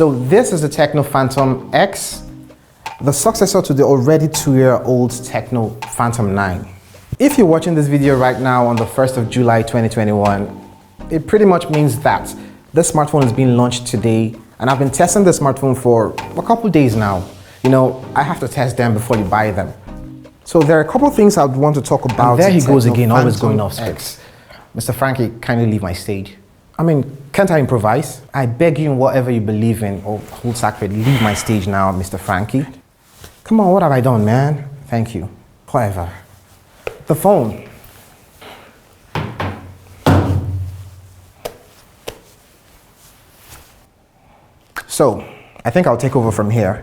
So this is the TECNO Phantom X, the successor to the already 2-year-old TECNO Phantom 9. If you're watching this video right now on the 1st of July 2021, it pretty much means that this smartphone is being launched today, and I've been testing the smartphone for a couple days now. You know, I have to test them before you buy them. So there are a couple of things I would want to talk about. And there he goes again, always Phantom going off script. X. Mr. Frankie, kindly leave my stage. I mean, can't I improvise? I beg you in whatever you believe in or hold sacred, leave my stage now, Mr. Frankie. Come on, what have I done, man? Thank you. However, the phone. So, I think I'll take over from here.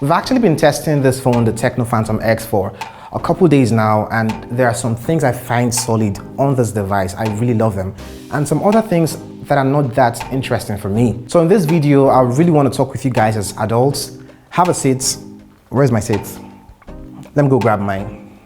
We've actually been testing this phone, the TECNO Phantom X, for a couple days now, and there are some things I find solid on this device. I really love them. And some other things that are not that interesting for me. So in this video, I really want to talk with you guys as adults. Have a seat. Where's my seat? Let me go grab mine.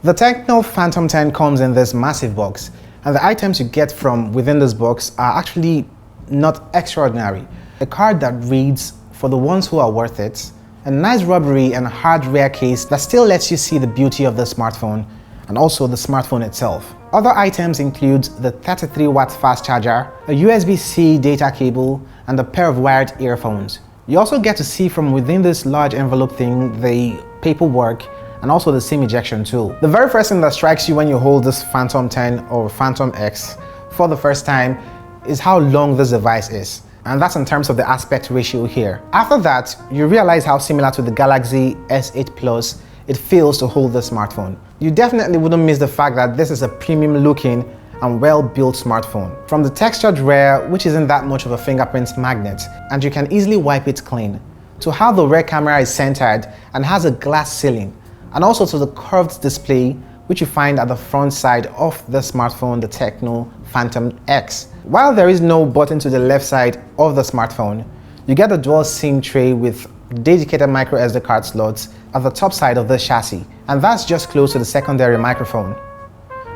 The TECNO Phantom X comes in this massive box, and the items you get from within this box are actually not extraordinary. A card that reads, "For the ones who are worth it," a nice rubbery and hard rare case that still lets you see the beauty of the smartphone and also the smartphone itself. Other items include the 33-watt fast charger, a USB-C data cable, and a pair of wired earphones. You also get to see from within this large envelope thing the paperwork and also the SIM ejection tool. The very first thing that strikes you when you hold this Phantom X or Phantom X for the first time is how long this device is. And that's in terms of the aspect ratio here. After that, you realize how similar to the Galaxy S8 Plus it feels to hold this smartphone. You definitely wouldn't miss the fact that this is a premium looking and well-built smartphone. From the textured rear, which isn't that much of a fingerprint magnet, and you can easily wipe it clean, to how the rear camera is centered and has a glass ceiling, and also to the curved display which you find at the front side of the smartphone, the TECNO Phantom X. While there is no button to the left side of the smartphone, you get a dual SIM tray with dedicated micro SD card slots at the top side of the chassis, and that's just close to the secondary microphone.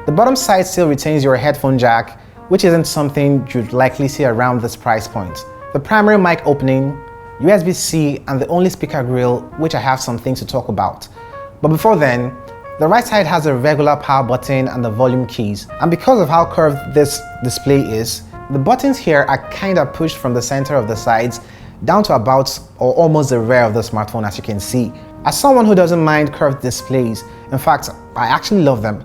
The bottom side still retains your headphone jack, which isn't something you'd likely see around this price point. The primary mic opening, USB-C, and the only speaker grill, which I have some things to talk about. But before then, the right side has a regular power button and the volume keys. And because of how curved this display is, the buttons here are kind of pushed from the center of the sides down to about or almost the rear of the smartphone, as you can see. As someone who doesn't mind curved displays, in fact, I actually love them.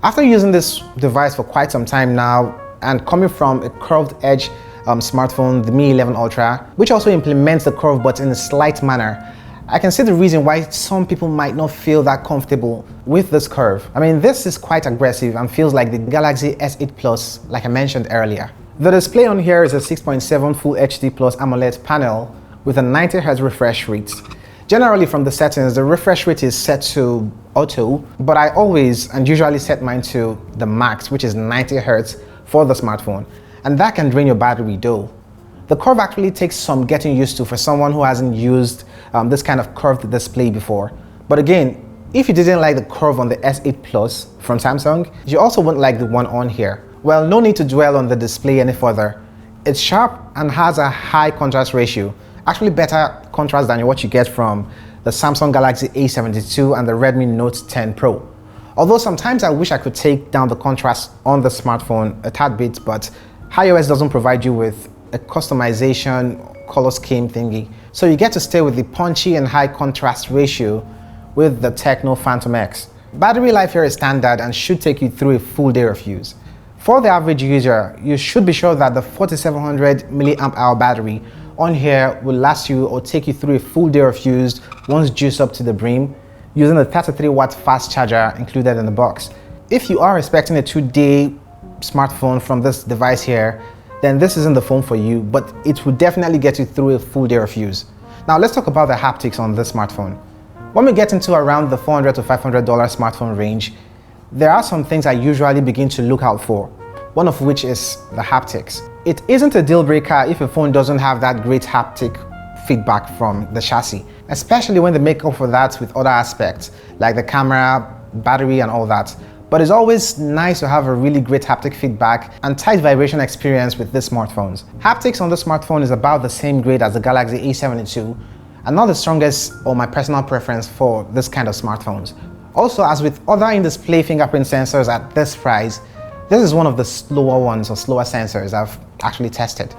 After using this device for quite some time now, and coming from a curved edge smartphone, the Mi 11 Ultra, which also implements the curve button in a slight manner, I can see the reason why some people might not feel that comfortable with this curve. I mean, this is quite aggressive and feels like the Galaxy S8 Plus, like I mentioned earlier. The display on here is a 6.7 Full HD Plus AMOLED panel with a 90 Hz refresh rate. Generally from the settings, the refresh rate is set to auto, but I always and usually set mine to the max, which is 90 Hz for the smartphone, and that can drain your battery though. The curve actually takes some getting used to for someone who hasn't used this kind of curved display before. But again, if you didn't like the curve on the S8 Plus from Samsung, you also won't like the one on here. Well, no need to dwell on the display any further. It's sharp and has a high contrast ratio, actually better contrast than what you get from the Samsung Galaxy A72 and the Redmi Note 10 Pro. Although sometimes I wish I could take down the contrast on the smartphone a tad bit, but iOS doesn't provide you with a customization color scheme thingy, so you get to stay with the punchy and high contrast ratio with the TECNO Phantom X. Battery life here is standard and should take you through a full day of use. For the average user, you should be sure that the 4700 mAh battery on here will last you or take you through a full day of use once juiced up to the brim, using the 33-watt fast charger included in the box. If you are expecting a 2-day smartphone from this device here, then this isn't the phone for you, but it will definitely get you through a full day of use. Now let's talk about the haptics on this smartphone. When we get into around the $400 to $500 smartphone range, there are some things I usually begin to look out for, one of which is the haptics. It isn't a deal breaker if a phone doesn't have that great haptic feedback from the chassis, especially when they make up for that with other aspects like the camera, battery and all that. But it's always nice to have a really great haptic feedback and tight vibration experience with these smartphones. Haptics on the smartphone is about the same grade as the Galaxy A72 and not the strongest or my personal preference for this kind of smartphones. Also, as with other in-display fingerprint sensors at this price, this is one of the slower ones or slower sensors I've actually tested.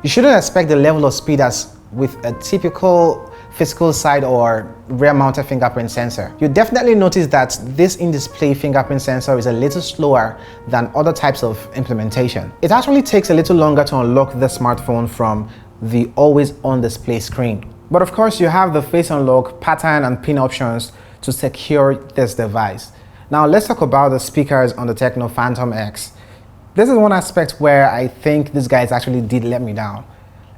You shouldn't expect the level of speed as with a typical physical side or rear mounted fingerprint sensor. You definitely notice that this in-display fingerprint sensor is a little slower than other types of implementation. It actually takes a little longer to unlock the smartphone from the always on display screen. But of course you have the face unlock, pattern and pin options to secure this device. Now let's talk about the speakers on the TECNO Phantom X. This is one aspect where I think these guys actually did let me down.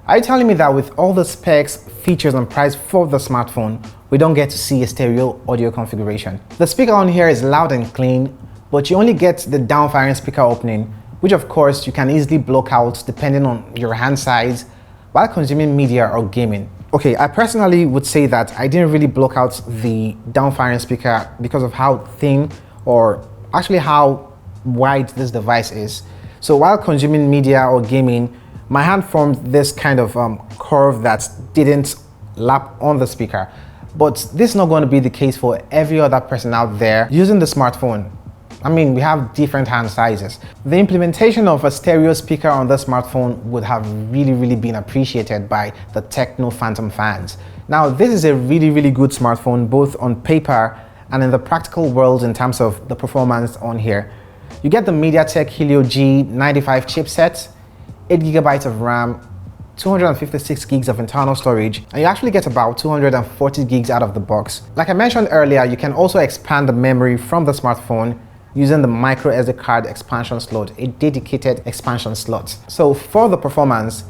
Are you telling me that with all the specs, features and price for the smartphone, we don't get to see a stereo audio configuration? The speaker on here is loud and clean, but you only get the down-firing speaker opening, which of course you can easily block out depending on your hand size while consuming media or gaming. Okay, I personally would say that I didn't really block out the down-firing speaker because of how thin or actually how wide this device is. So while consuming media or gaming, my hand formed this kind of curve that didn't lap on the speaker. But this is not going to be the case for every other person out there using the smartphone. I mean, we have different hand sizes. The implementation of a stereo speaker on the smartphone would have really been appreciated by the TECNO Phantom fans. Now, this is a really good smartphone, both on paper and in the practical world in terms of the performance on here. You get the MediaTek Helio G95 chipset, 8GB of RAM, 256 gigs of internal storage, and you actually get about 240 gigs out of the box. Like I mentioned earlier, you can also expand the memory from the smartphone using the micro SD card expansion slot, a dedicated expansion slot. So for the performance,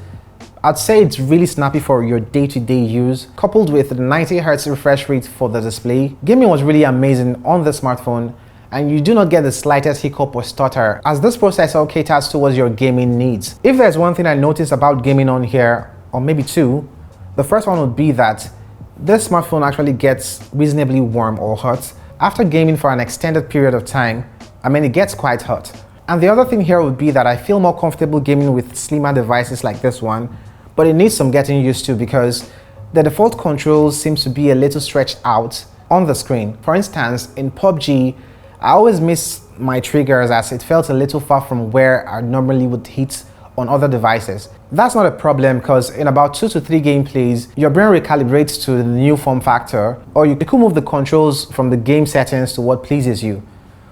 I'd say it's really snappy for your day-to-day use, coupled with the 90Hz refresh rate for the display. Gaming was really amazing on the smartphone, and you do not get the slightest hiccup or stutter as this processor caters towards your gaming needs. If there's one thing I noticed about gaming on here, or maybe two, the first one would be that this smartphone actually gets reasonably warm or hot. After gaming for an extended period of time, I mean, it gets quite hot. And the other thing here would be that I feel more comfortable gaming with slimmer devices like this one, but it needs some getting used to because the default controls seems to be a little stretched out on the screen. For instance, in PUBG, I always miss my triggers as it felt a little far from where I normally would hit on other devices. That's not a problem because in about 2 to 3 gameplays, your brain recalibrates to the new form factor, or you could move the controls from the game settings to what pleases you.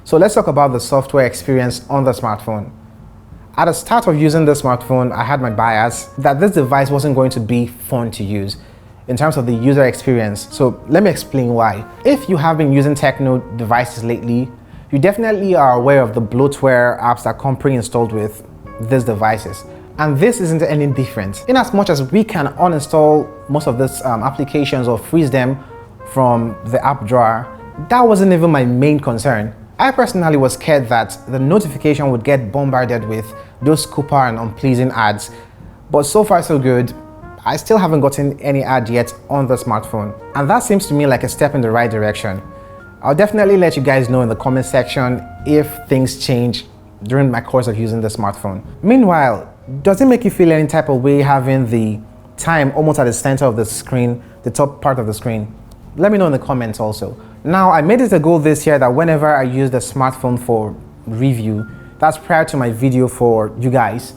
So let's talk about the software experience on the smartphone. At the start of using the smartphone, I had my bias that this device wasn't going to be fun to use in terms of the user experience. So let me explain why. If you have been using TECNO devices lately, you definitely are aware of the bloatware apps that come pre-installed with these devices. And this isn't any different. In as much as we can uninstall most of these applications or freeze them from the app drawer, that wasn't even my main concern. I personally was scared that the notification would get bombarded with those Cooper and unpleasing ads. But so far so good. I still haven't gotten any ad yet on the smartphone. And that seems to me like a step in the right direction. I'll definitely let you guys know in the comment section if things change during my course of using the smartphone. Meanwhile, does it make you feel any type of way having the time almost at the center of the screen, the top part of the screen? Let me know in the comments also. Now, I made it a goal this year that whenever I use the smartphone for review, that's prior to my video for you guys,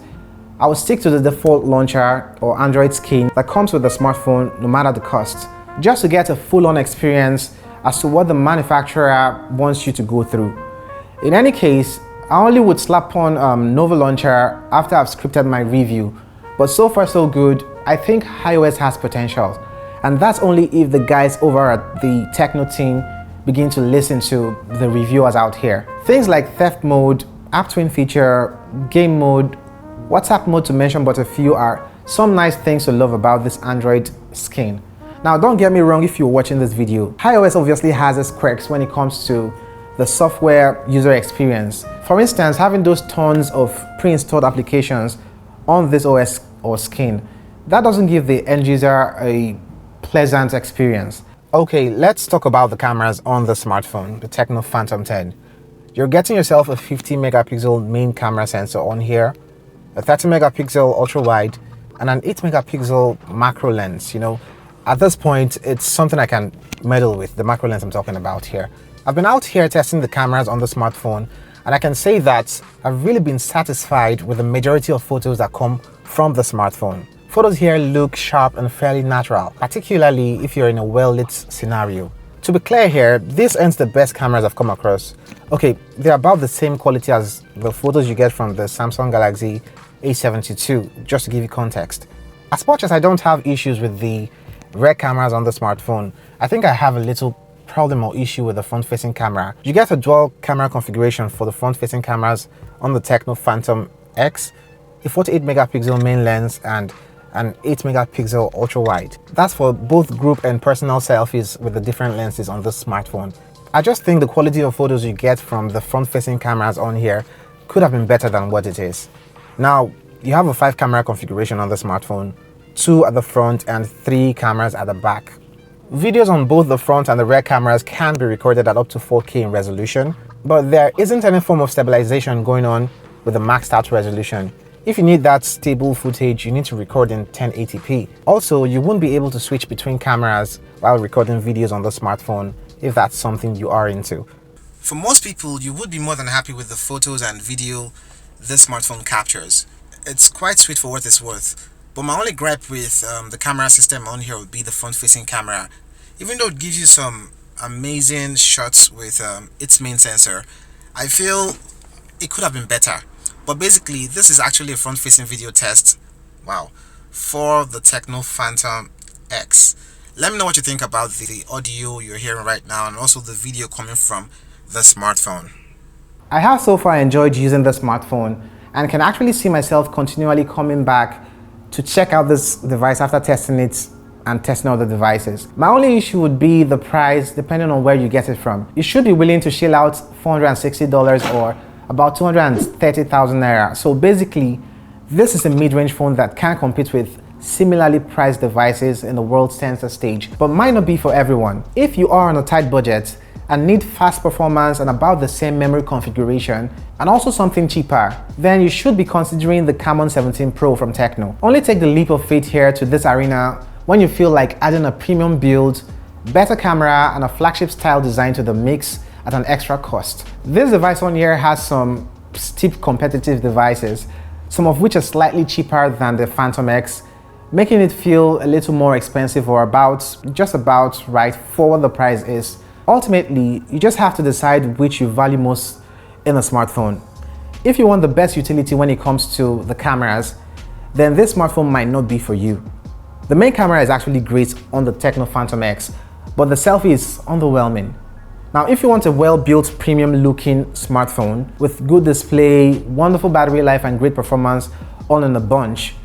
I will stick to the default launcher or Android skin that comes with the smartphone no matter the cost, just to get a full-on experience as to what the manufacturer wants you to go through. In any case, I only would slap on Nova Launcher after I've scripted my review, but so far so good. I think iOS has potential, and that's only if the guys over at the TECNO team begin to listen to the reviewers out here. Things like theft mode, app twin feature, game mode, WhatsApp mode to mention but a few are some nice things to love about this Android skin. Now don't get me wrong if you're watching this video, iOS obviously has its quirks when it comes to the software user experience. For instance, having those tons of pre-installed applications on this OS or skin, that doesn't give the end user a pleasant experience. Okay, let's talk about the cameras on the smartphone, the TECNO Phantom X. You're getting yourself a 50 megapixel main camera sensor on here, a 30 megapixel ultra wide, and an 8 megapixel macro lens. You know, at this point, it's something I can meddle with, the macro lens I'm talking about here. I've been out here testing the cameras on the smartphone, and I can say that I've really been satisfied with the majority of photos that come from the smartphone. Photos here look sharp and fairly natural, particularly if you're in a well-lit scenario. To be clear here, this ends the best cameras I've come across. Okay, they're about the same quality as the photos you get from the Samsung Galaxy A72, just to give you context. As much as I don't have issues with the rear cameras on the smartphone, I think I have a little problem or issue with the front-facing camera. You get a dual camera configuration for the front-facing cameras on the TECNO Phantom X, a 48 megapixel main lens and an 8 megapixel ultra wide. That's for both group and personal selfies with the different lenses on this smartphone. I just think the quality of photos you get from the front-facing cameras on here could have been better than what it is. Now, you have a 5-camera configuration on the smartphone, 2 at the front and 3 cameras at the back. Videos on both the front and the rear cameras can be recorded at up to 4K in resolution, but there isn't any form of stabilization going on with the maxed out resolution. If you need that stable footage, you need to record in 1080p. Also, you won't be able to switch between cameras while recording videos on the smartphone if that's something you are into. For most people, you would be more than happy with the photos and video this smartphone captures. It's quite sweet for what it's worth. But my only gripe with the camera system on here would be the front-facing camera. Even though it gives you some amazing shots with its main sensor, I feel it could have been better. But basically, this is actually a front-facing video test, wow, for the TECNO Phantom X. Let me know what you think about the audio you're hearing right now and also the video coming from the smartphone. I have so far enjoyed using the smartphone and can actually see myself continually coming back to check out this device after testing it and testing other devices. My only issue would be the price, depending on where you get it from. You should be willing to shell out $460 or about 230,000 naira. So basically, this is a mid-range phone that can compete with similarly priced devices in the world sensor stage, but might not be for everyone. If you are on a tight budget and need fast performance and about the same memory configuration, and also something cheaper, then you should be considering the Camon 17 Pro from TECNO. Only take the leap of faith here to this arena when you feel like adding a premium build, better camera, and a flagship style design to the mix at an extra cost. This device on here has some steep competitive devices, some of which are slightly cheaper than the Phantom X, making it feel a little more expensive or just about right for what the price is. Ultimately, you just have to decide which you value most in a smartphone. If you want the best utility when it comes to the cameras, then this smartphone might not be for you. The main camera is actually great on the TECNO Phantom X, but the selfie is underwhelming. Now, if you want a well-built, premium-looking smartphone with good display, wonderful battery life, and great performance all in a bunch,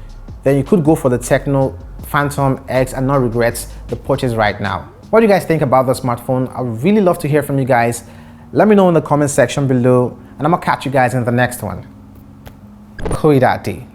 then you could go for the TECNO Phantom X and not regret the purchase right now. What do you guys think about the smartphone? I would really love to hear from you guys. Let me know in the comment section below, and I'm gonna catch you guys in the next one. Kuidati.